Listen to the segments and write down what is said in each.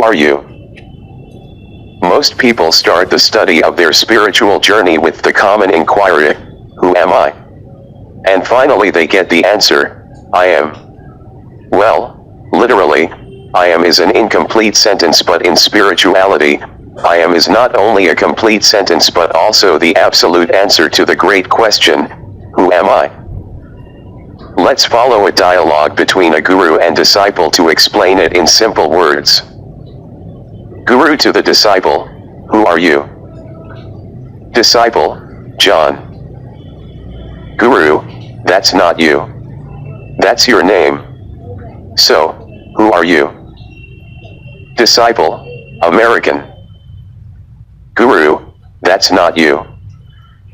are you? Most people start the study of their spiritual journey with the common inquiry, who am I? And finally they get the answer, I am. Well, literally, I am is an incomplete sentence, but in spirituality, I am is not only a complete sentence but also the absolute answer to the great question, who am I? Let's follow a dialogue between a guru and disciple to explain it in simple words. Guru to the disciple, who are you? Disciple, John. Guru, that's not you. That's your name. So, who are you? Disciple, American. Guru, that's not you.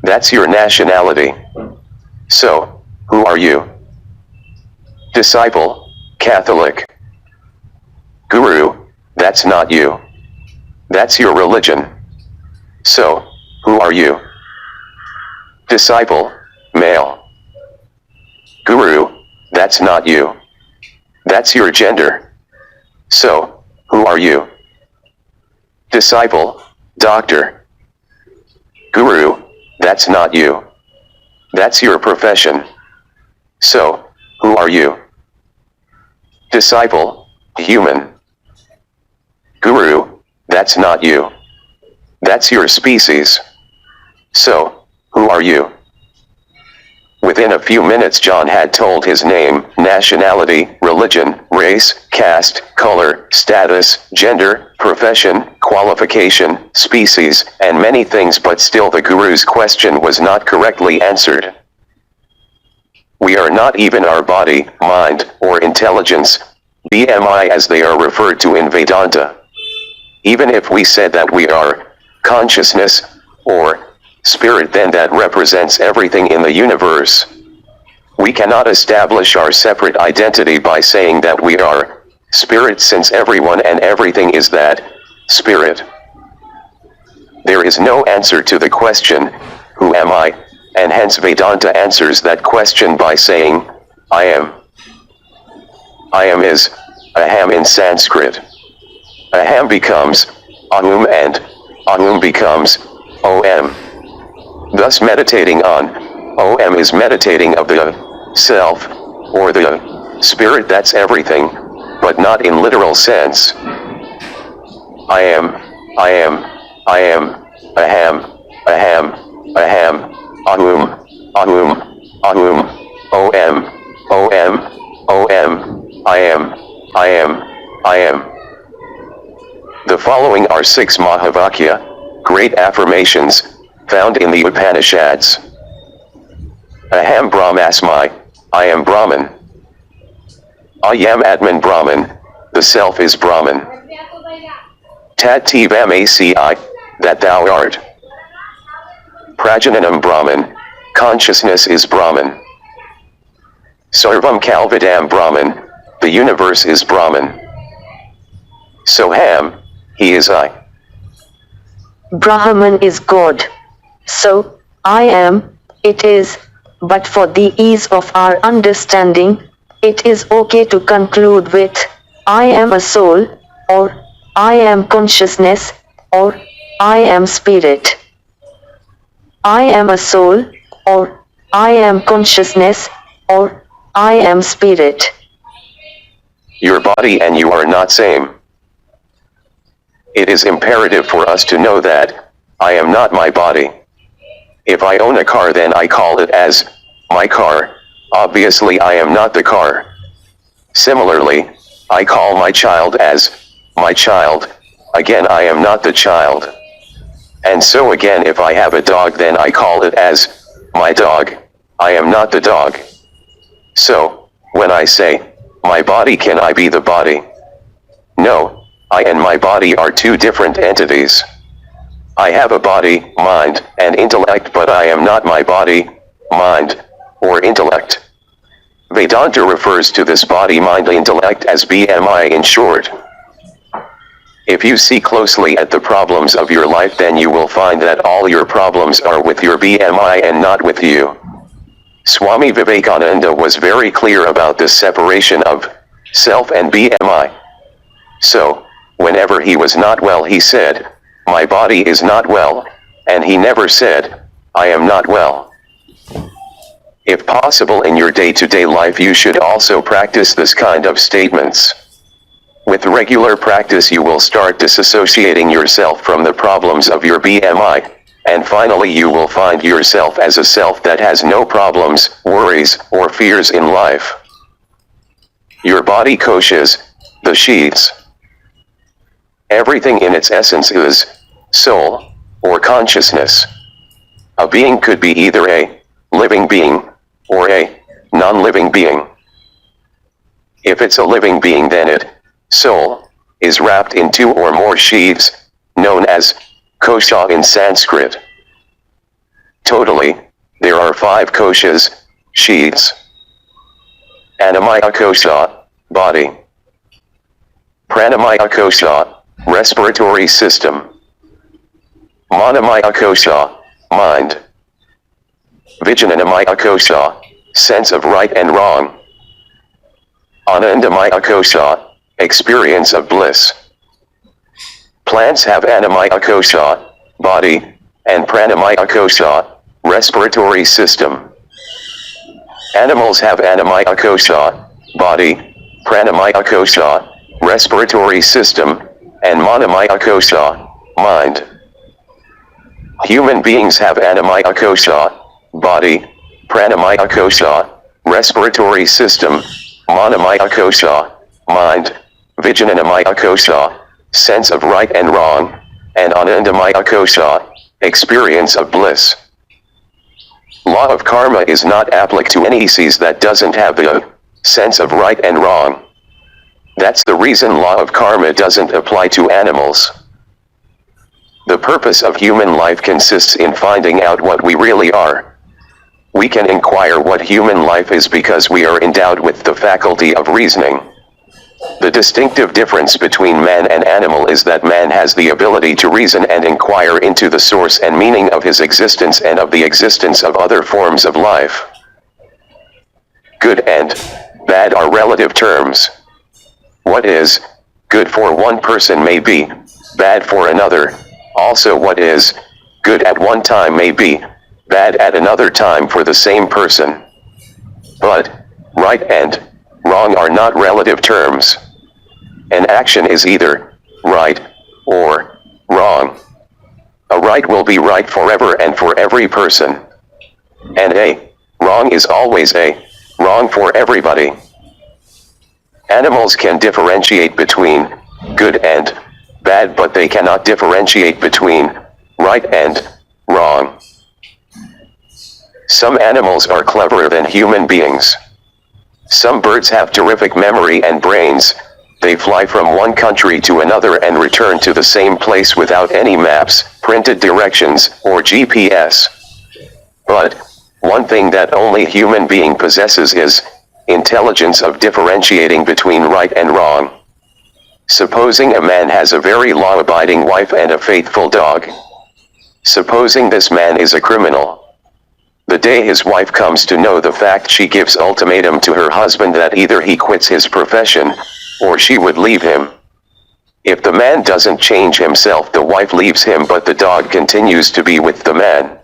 That's your nationality. So, who are you? Disciple, Catholic. Guru, that's not you. That's your religion. So, who are you? Disciple, male. Guru, that's not you. That's your gender. So, who are you? Disciple, doctor. Guru, that's not you. That's your profession. So, who are you? Disciple, human. Guru, that's not you. That's your species. So, who are you? Within a few minutes John had told his name, nationality, religion, race, caste, color, status, gender, profession, qualification, species, and many things, but still the guru's question was not correctly answered. We are not even our body, mind, or intelligence, BMI as they are referred to in Vedanta. Even if we said that we are consciousness, or spirit, then that represents everything in the universe. We cannot establish our separate identity by saying that we are spirit, since everyone and everything is that spirit. There is no answer to the question, who am I? And hence Vedanta answers that question by saying, I am. I am is aham in Sanskrit. Aham becomes ahum and ahum becomes om. Thus meditating on om is meditating of the self, or the spirit that's everything, but not in literal sense. I am, I am, I am, aham, aham, aham, ahum, ahum, ahum, om, om, om, I am, I am, I am. The following are 6 Mahavakya, great affirmations, found in the Upanishads. Aham Brahmasmi, I am Brahman. Ayam Atman Brahman, the self is Brahman. Tat Tivam Asi, that thou art. Prajananam Brahman, consciousness is Brahman. Sarvam Kalvidam Brahman, the universe is Brahman. Soham, he is I. Brahman is God. So, I am, it is, but for the ease of our understanding, it is okay to conclude with, I am a soul, or I am consciousness, or I am spirit. I am a soul, or I am consciousness, or I am spirit. Your body and you are not same. It is imperative for us to know that, I am not my body. If I own a car, then I call it as my car. Obviously I am not the car. Similarly, I call my child as my child. Again, I am not the child. And so again, if I have a dog, then I call it as my dog. I am not the dog. So, when I say, my body, can I be the body? No, I and my body are two different entities. I have a body, mind, and intellect, but I am not my body, mind, or intellect. Vedanta refers to this body, mind, intellect as BMI in short. If you see closely at the problems of your life, then you will find that all your problems are with your BMI and not with you. Swami Vivekananda was very clear about this separation of self and BMI. So, whenever he was not well he said, "My body is not well," and he never said, "I am not well." If possible in your day-to-day life you should also practice this kind of statements. With regular practice you will start disassociating yourself from the problems of your BMI, and finally you will find yourself as a self that has no problems, worries, or fears in life. Your body koshas, the sheaths. Everything in its essence is soul, or consciousness. A being could be either a living being, or a non-living being. If it's a living being then it, soul, is wrapped in two or more sheaths, known as kosha in Sanskrit. Totally, there are 5 koshas, sheaths. Annamaya kosha, body. Pranamaya kosha, respiratory system. Manomaya kosha, mind. Vijnanamaya kosha, sense of right and wrong. Anandamaya kosha, experience of bliss. Plants have annamaya kosha, body, and pranamaya kosha, respiratory system. Animals have annamaya kosha, body, pranamaya kosha, respiratory system, and manomaya kosha, mind. Human beings have annamaya kosha, body, pranamaya kosha, respiratory system, manomaya kosha, mind, vijnanamaya kosha, sense of right and wrong, and anandamaya kosha, experience of bliss. Law of karma is not applicable to any species that doesn't have the sense of right and wrong. That's the reason law of karma doesn't apply to animals. The purpose of human life consists in finding out what we really are. We can inquire what human life is because we are endowed with the faculty of reasoning. The distinctive difference between man and animal is that man has the ability to reason and inquire into the source and meaning of his existence and of the existence of other forms of life. Good and bad are relative terms. What is good for one person may be bad for another. Also what is good at one time may be bad at another time for the same person. But right and wrong are not relative terms. An action is either right or wrong. A right will be right forever and for every person. And a wrong is always a wrong for everybody. Animals can differentiate between good and bad, but they cannot differentiate between right and wrong. Some animals are cleverer than human beings. Some birds have terrific memory and brains. They fly from one country to another and return to the same place without any maps, printed directions, or GPS. But one thing that only human being possesses is intelligence of differentiating between right and wrong. Supposing a man has a very law-abiding wife and a faithful dog. Supposing this man is a criminal. The day his wife comes to know the fact, she gives ultimatum to her husband that either he quits his profession, or she would leave him. If the man doesn't change himself, the wife leaves him, but the dog continues to be with the man.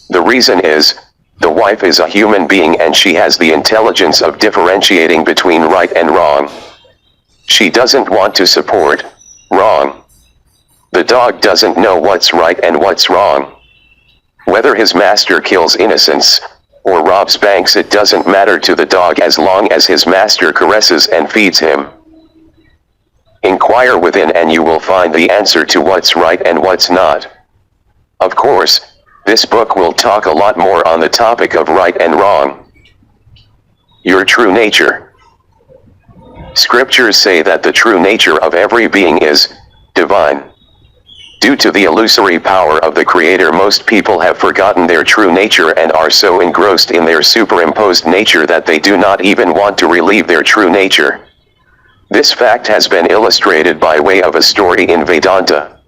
The reason is, the wife is a human being and she has the intelligence of differentiating between right and wrong. She doesn't want to support wrong. The dog doesn't know what's right and what's wrong. Whether his master kills innocents or robs banks, it doesn't matter to the dog as long as his master caresses and feeds him. Inquire within and you will find the answer to what's right and what's not. Of course, this book will talk a lot more on the topic of right and wrong. Your true nature. Scriptures say that the true nature of every being is divine. Due to the illusory power of the Creator, most people have forgotten their true nature and are so engrossed in their superimposed nature that they do not even want to relieve their true nature. This fact has been illustrated by way of a story in Vedanta.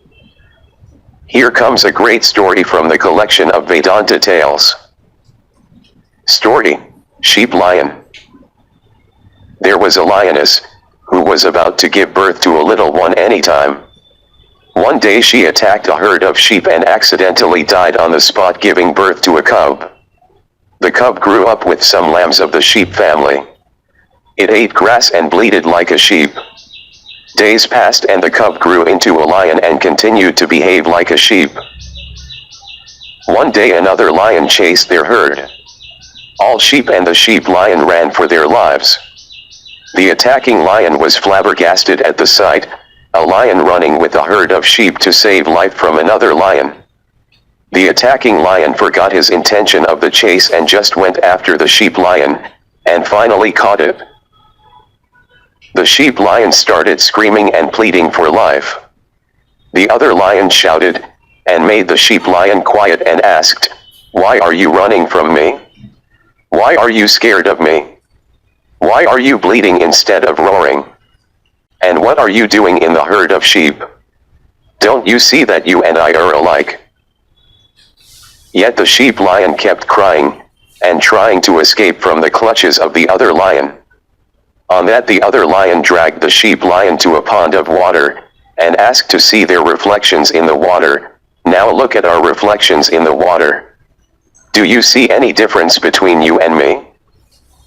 Here comes a great story from the collection of Vedanta tales. Story: Sheep Lion. There was a lioness, who was about to give birth to a little one anytime. One day she attacked a herd of sheep and accidentally died on the spot, giving birth to a cub. The cub grew up with some lambs of the sheep family. It ate grass and bleated like a sheep. Days passed and the cub grew into a lion and continued to behave like a sheep. One day another lion chased their herd. All sheep and the sheep lion ran for their lives. The attacking lion was flabbergasted at the sight, a lion running with a herd of sheep to save life from another lion. The attacking lion forgot his intention of the chase and just went after the sheep lion, and finally caught it. The sheep lion started screaming and pleading for life. The other lion shouted, and made the sheep lion quiet and asked, "Why are you running from me? Why are you scared of me? Why are you bleating instead of roaring? And what are you doing in the herd of sheep? Don't you see that you and I are alike?" Yet the sheep lion kept crying, and trying to escape from the clutches of the other lion. On that the other lion dragged the sheep lion to a pond of water, and asked to see their reflections in the water. "Now look at our reflections in the water. Do you see any difference between you and me?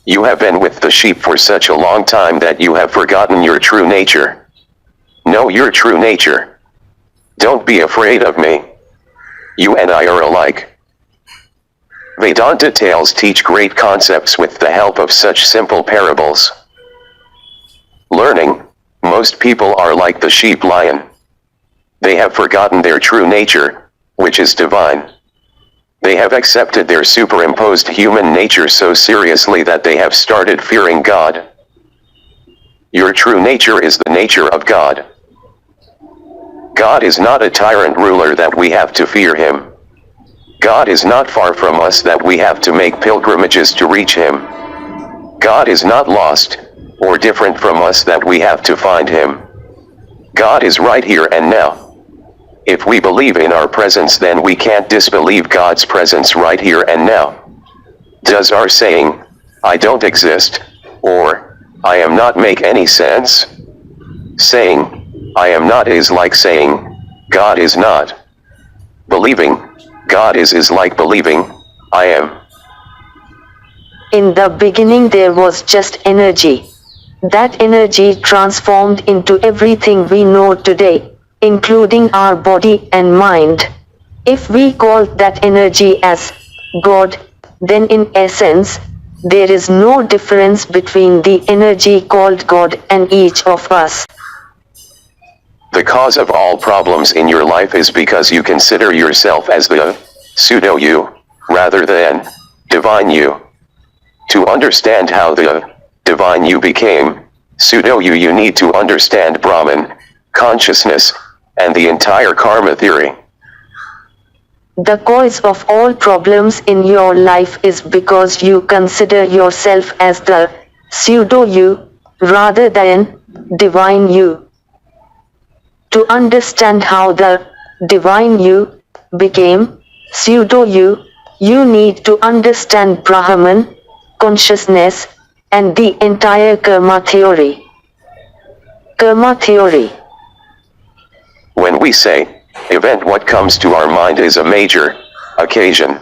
You have been with the sheep for such a long time that you have forgotten your true nature. Know your true nature. Don't be afraid of me. You and I are alike." Vedanta tales teach great concepts with the help of such simple parables. Learning, most people are like the sheep lion. They have forgotten their true nature, which is divine. They have accepted their superimposed human nature so seriously that they have started fearing God. Your true nature is the nature of God. God is not a tyrant ruler that we have to fear him. God is not far from us that we have to make pilgrimages to reach him. God is not lost, or different from us that we have to find him. God is right here and now. If we believe in our presence, then we can't disbelieve God's presence right here and now. Does our saying, "I don't exist," or "I am not" make any sense? Saying, "I am not" is like saying, "God is not." Believing, "God is like believing, "I am." In the beginning there was just energy. That energy transformed into everything we know today, including our body and mind. If we call that energy as God, then in essence, there is no difference between the energy called God and each of us. The cause of all problems in your life is because you consider yourself as the pseudo-you, rather than divine you. To understand how the divine you became pseudo-you, you need to understand Brahman, consciousness, and the entire karma theory. The cause of all problems in your life is because you consider yourself as the pseudo-you, rather than divine you. To understand how the divine you became pseudo-you, you need to understand Brahman, consciousness, and the entire karma theory. Karma theory. When we say event, what comes to our mind is a major occasion.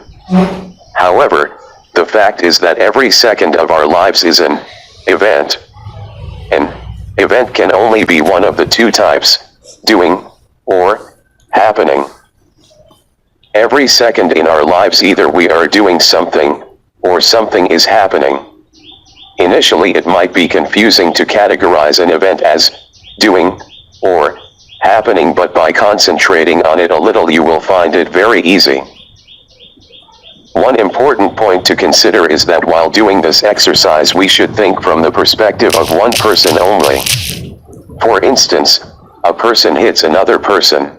However, the fact is that every second of our lives is an event. An event can only be one of the two types, doing or happening. Every second in our lives either we are doing something or something is happening. Initially it might be confusing to categorize an event as doing or happening, but by concentrating on it a little you will find it very easy. One important point to consider is that while doing this exercise we should think from the perspective of one person only. For instance, a person hits another person.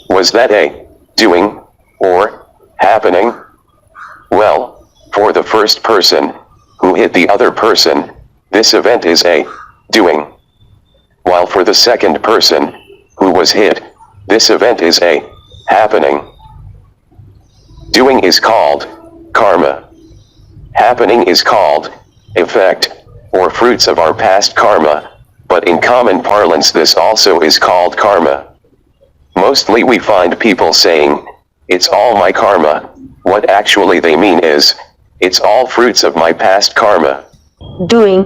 Was that a doing or happening? Well, for the first person who hit the other person, this event is a doing. While for the second person who was hit, this event is a happening. Doing is called karma. Happening is called effect, or fruits of our past karma, but in common parlance this also is called karma. Mostly we find people saying, "It's all my karma." What actually they mean is, "It's all fruits of my past karma." Doing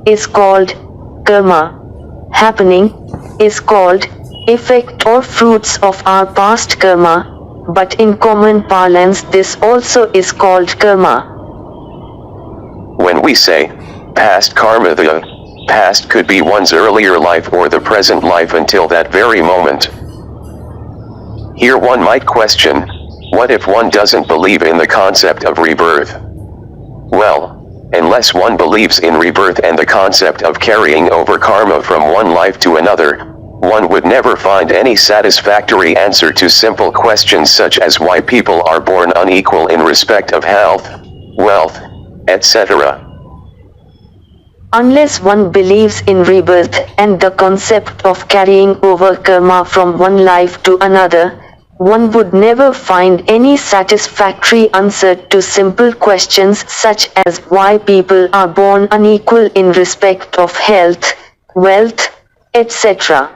is called karma. Happening is called effect or fruits of our past karma, but in common parlance this also is called karma. When we say past karma, the past could be one's earlier life or the present life until that very moment. Here one might question, what if one doesn't believe in the concept of rebirth? Well, unless one believes in rebirth and the concept of carrying over karma from one life to another, one would never find any satisfactory answer to simple questions such as why people are born unequal in respect of health, wealth, etc. Unless one believes in rebirth and the concept of carrying over karma from one life to another, one would never find any satisfactory answer to simple questions such as why people are born unequal in respect of health, wealth, etc.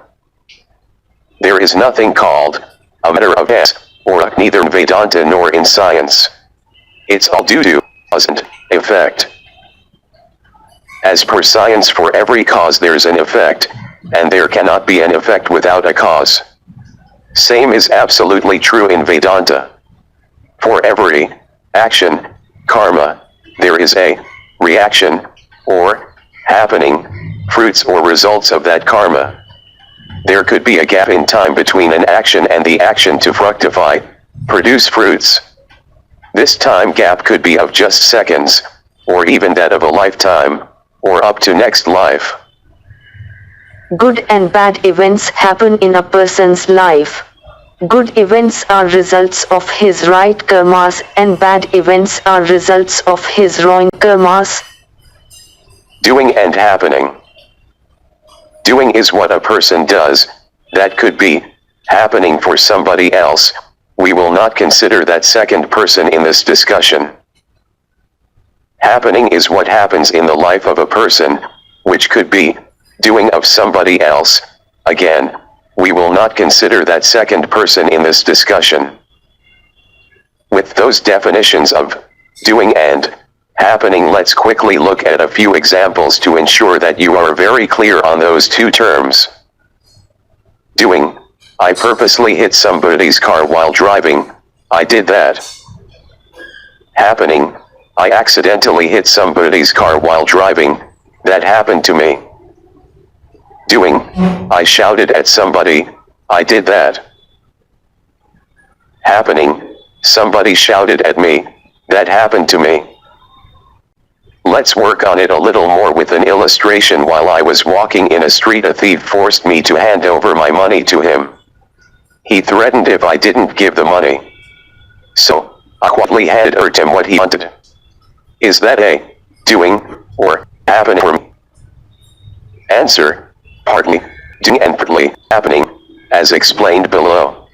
There is nothing called a matter of S or a neither in Vedanta nor in science. It's all due to cause and effect. As per science, for every cause there's an effect, and there cannot be an effect without a cause. Same is absolutely true in Vedanta. For every action, karma, there is a reaction, or happening, fruits or results of that karma. There could be a gap in time between an action and the action to fructify, produce fruits. This time gap could be of just seconds, or even that of a lifetime, or up to next life. Good and bad events happen in a person's life. Good events are results of his right karmas and bad events are results of his wrong karmas. Doing and happening. Doing is what a person does, that could be happening for somebody else. We will not consider that second person in this discussion. Happening is what happens in the life of a person, which could be doing of somebody else. Again, we will not consider that second person in this discussion. With those definitions of doing and happening, let's quickly look at a few examples to ensure that you are very clear on those two terms. Doing, I purposely hit somebody's car while driving, I did that. Happening, I accidentally hit somebody's car while driving, that happened to me. Doing, I shouted at somebody, I did that. Happening, somebody shouted at me, that happened to me. Let's work on it a little more with an illustration. While I was walking in a street, a thief forced me to hand over my money to him. He threatened if I didn't give the money. So, I quietly handed him what he wanted. Is that a doing or happening for me? Answer: partly doing and partly happening, as explained below.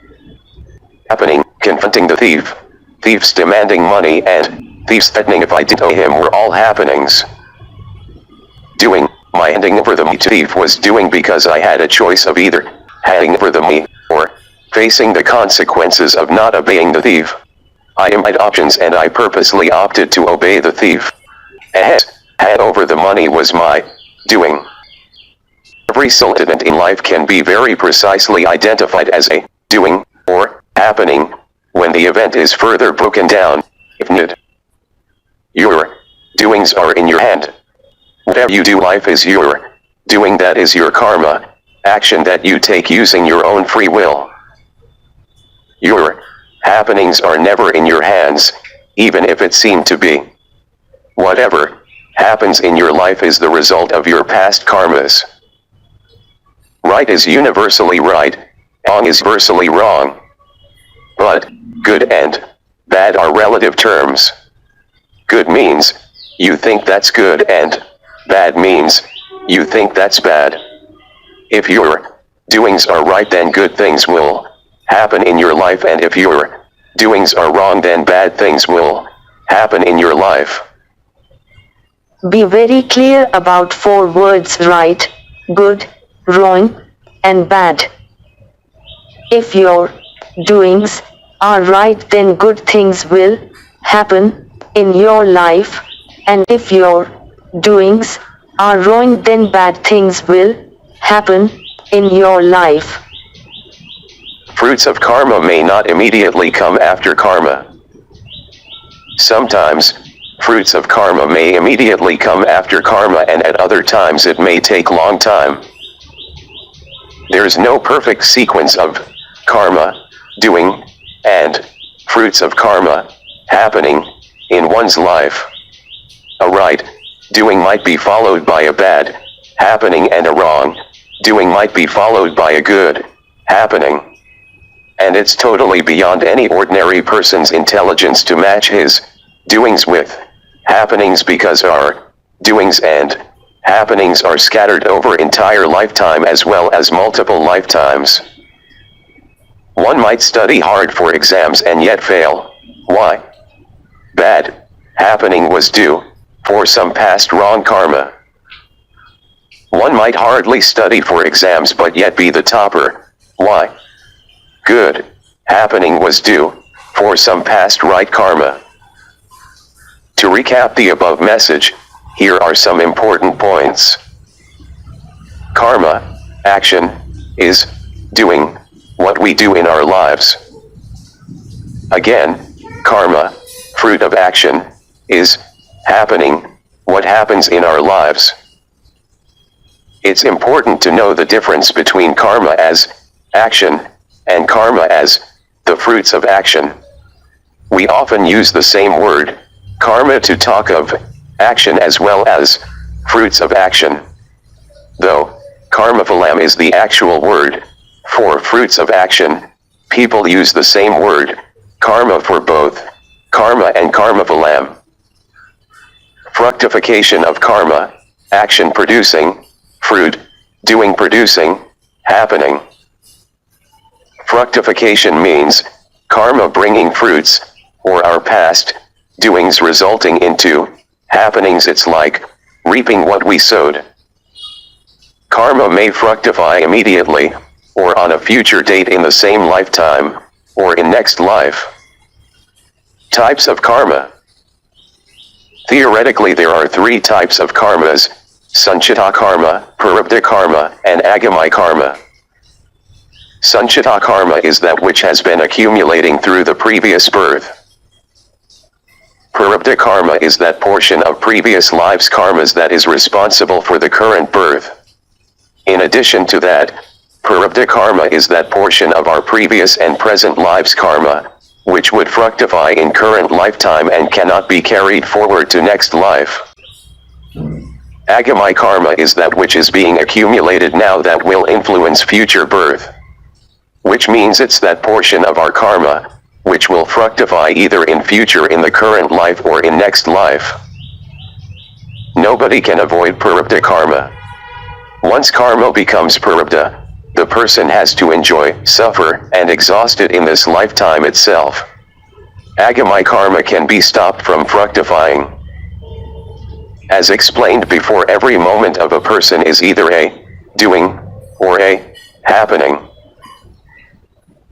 Happening, confronting the thief, thief's demanding money, and thief's threatening if I didn't owe him were all happenings. Doing, my handing over the money to thief was doing because I had a choice of either handing over the money or facing the consequences of not obeying the thief. I had options and I purposely opted to obey the thief. Hand over the money was my doing. Every incident in life can be very precisely identified as a doing or happening when the event is further broken down. If not, your doings are in your hand. Whatever you do, life is your doing, that is your karma, action that you take using your own free will. Your happenings are never in your hands, even if it seemed to be. Whatever happens in your life is the result of your past karmas. Right is universally right, wrong is universally wrong. But good and bad are relative terms. Good means you think that's good, and bad means you think that's bad. If your doings are right, then good things will happen in your life, and if your doings are wrong, then bad things will happen in your life. Be very clear about 4 words: right, good, wrong, and bad. If your doings are right, then good things will happen in your life, and if your doings are wrong, then bad things will happen in your life. Fruits of karma may not immediately come after karma. Sometimes, fruits of karma may immediately come after karma, and at other times it may take long time. There is no perfect sequence of karma, doing, and fruits of karma happening in one's life. A right doing might be followed by a bad happening, and a wrong doing might be followed by a good happening. And it's totally beyond any ordinary person's intelligence to match his doings with happenings, because our doings and happenings are scattered over entire lifetime as well as multiple lifetimes. One might study hard for exams and yet fail. Why? Bad happening was due for some past wrong karma. One might hardly study for exams but yet be the topper. Why? Good happening was due for some past right karma. To recap the above message, here are some important points. Karma, action, is doing what we do in our lives. Again, karma, fruit of action, is happening, what happens in our lives. It's important to know the difference between karma as action and karma as the fruits of action. We often use the same word, karma, to talk of action as well as fruits of action. Though karmaphalam is the actual word for fruits of action, people use the same word, karma, for both karma and karmaphalam. Fructification of karma, action producing, fruit, doing producing, happening. Fructification means karma bringing fruits, or our past doings resulting into happenings. It's like reaping what we sowed. Karma may fructify immediately, or on a future date in the same lifetime, or in next life. Types of karma. Theoretically, there are 3 types of karmas: sanchita karma, prarabdha karma, and agami karma. Sanchita karma is that which has been accumulating through the previous birth. Prarabdha karma is that portion of previous lives' karmas that is responsible for the current birth. In addition to that, prarabdha karma is that portion of our previous and present lives' karma, which would fructify in current lifetime and cannot be carried forward to next life. Agami karma is that which is being accumulated now that will influence future birth. Which means it's that portion of our karma, which will fructify either in future in the current life or in next life. Nobody can avoid prarabdha karma. Once karma becomes prarabdha, the person has to enjoy, suffer, and exhaust it in this lifetime itself. Agami karma can be stopped from fructifying. As explained before, every moment of a person is either a doing or a happening.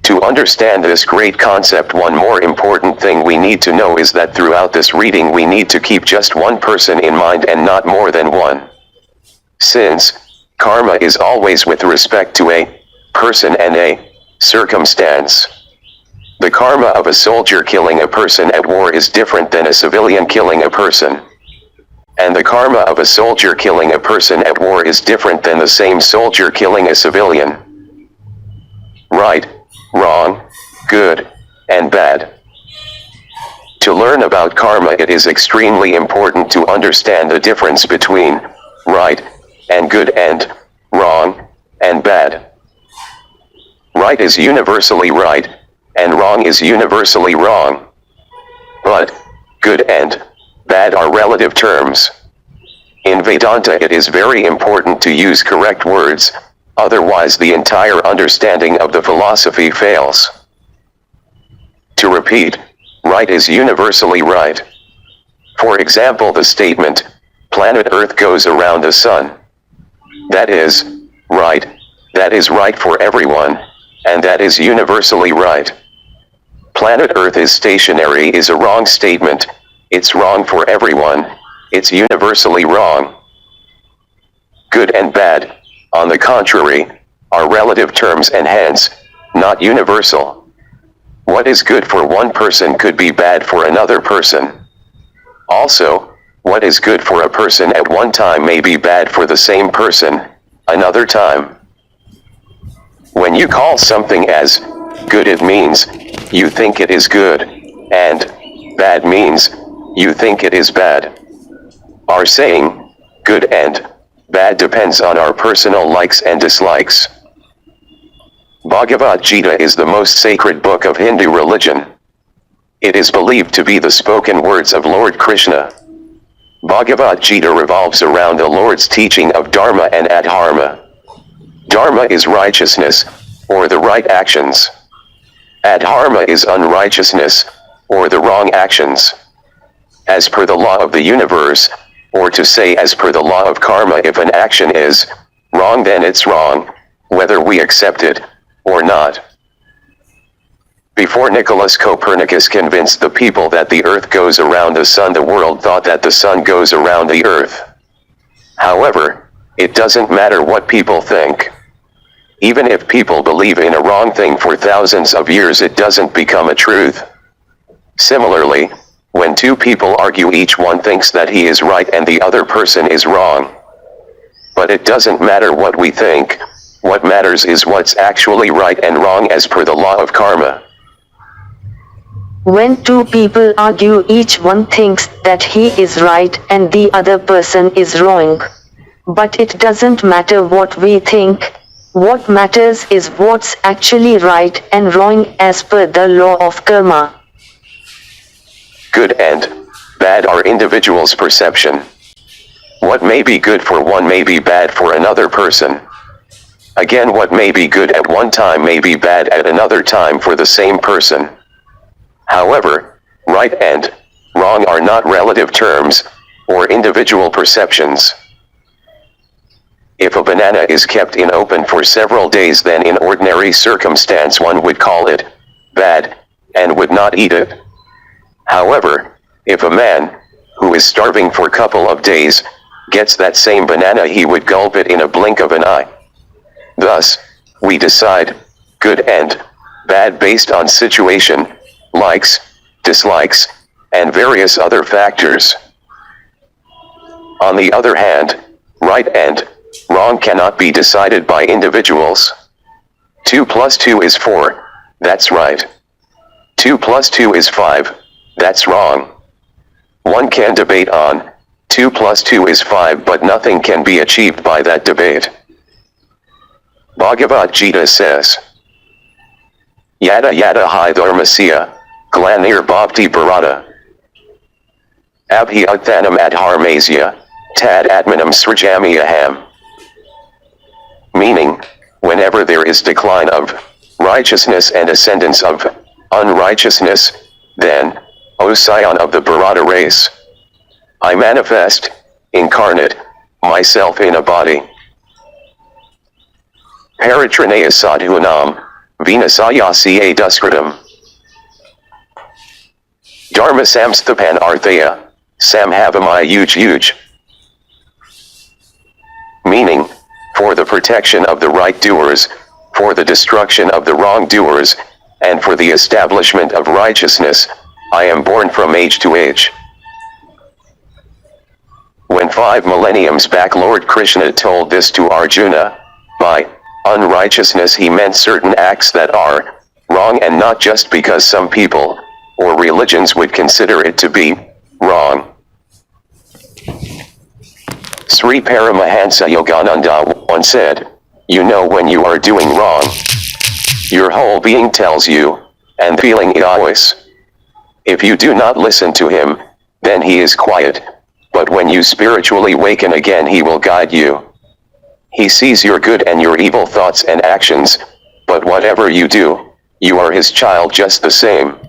To understand this great concept, one more important thing we need to know is that throughout this reading we need to keep just one person in mind and not more than one. Since karma is always with respect to a person and a circumstance. The karma of a soldier killing a person at war is different than a civilian killing a person. And the karma of a soldier killing a person at war is different than the same soldier killing a civilian. Right, wrong, good, and bad. To learn about karma, it is extremely important to understand the difference between right and good and wrong and bad. Right is universally right, and wrong is universally wrong. But good and bad are relative terms. In Vedanta, it is very important to use correct words, otherwise the entire understanding of the philosophy fails. To repeat, right is universally right. For example, the statement, planet Earth goes around the sun. That is right. That is right for everyone, and that is universally right. Planet Earth is stationary is a wrong statement. It's wrong for everyone. It's universally wrong. Good and bad, on the contrary, are relative terms and hence, not universal. What is good for one person could be bad for another person. Also, what is good for a person at one time may be bad for the same person, another time. When you call something as good, it means you think it is good, and bad means you think it is bad. Our saying, good and bad, depends on our personal likes and dislikes. Bhagavad Gita is the most sacred book of Hindu religion. It is believed to be the spoken words of Lord Krishna. Bhagavad Gita revolves around the Lord's teaching of Dharma and Adharma. Dharma is righteousness, or the right actions. Adharma is unrighteousness, or the wrong actions. As per the law of the universe, or to say as per the law of karma, if an action is wrong, then it's wrong, whether we accept it or not. Before Nicholas Copernicus convinced the people that the earth goes around the sun, the world thought that the sun goes around the earth. However, it doesn't matter what people think. Even if people believe in a wrong thing for thousands of years, it doesn't become a truth. Similarly, when two people argue, each one thinks that he is right and the other person is wrong. But it doesn't matter what we think. What matters is what's actually right and wrong as per the law of karma. When two people argue, each one thinks that he is right and the other person is wrong. But it doesn't matter what we think. What matters is what's actually right and wrong as per the law of karma. Good and bad are individuals' perception. What may be good for one may be bad for another person. Again, what may be good at one time may be bad at another time for the same person. However, right and wrong are not relative terms, or individual perceptions. If a banana is kept in open for several days, then in ordinary circumstance one would call it bad, and would not eat it. However, if a man, who is starving for a couple of days, gets that same banana, he would gulp it in a blink of an eye. Thus, we decide good and bad based on situation, likes, dislikes, and various other factors. On the other hand, right and wrong cannot be decided by individuals. 2 plus 2 is 4, that's right. 2 plus 2 is 5, that's wrong. One can debate on 2 plus 2 is 5, but nothing can be achieved by that debate. Bhagavad Gita says, Yada yada hi dharmasya, glanir bhavti bharata. Abhyathanam adharmasya, tad atmanam srijami aham. Meaning, whenever there is decline of righteousness and ascendance of unrighteousness, then, O scion of the Bharata race, I manifest, incarnate, myself in a body. Paritranaya sadhunam, vinasayasya duskritam. Dharma samsthapan arthaya, samhavamaya yuj. Meaning, for the protection of the right doers, for the destruction of the wrongdoers, and for the establishment of righteousness, I am born from age to age. When 5 millenniums back Lord Krishna told this to Arjuna, by unrighteousness he meant certain acts that are wrong, and not just because some people or religions would consider it to be wrong. Sri Paramahansa Yogananda once said, you know when you are doing wrong. Your whole being tells you, and feeling it always. If you do not listen to him, then he is quiet, but when you spiritually waken again he will guide you. He sees your good and your evil thoughts and actions, but whatever you do, you are his child just the same.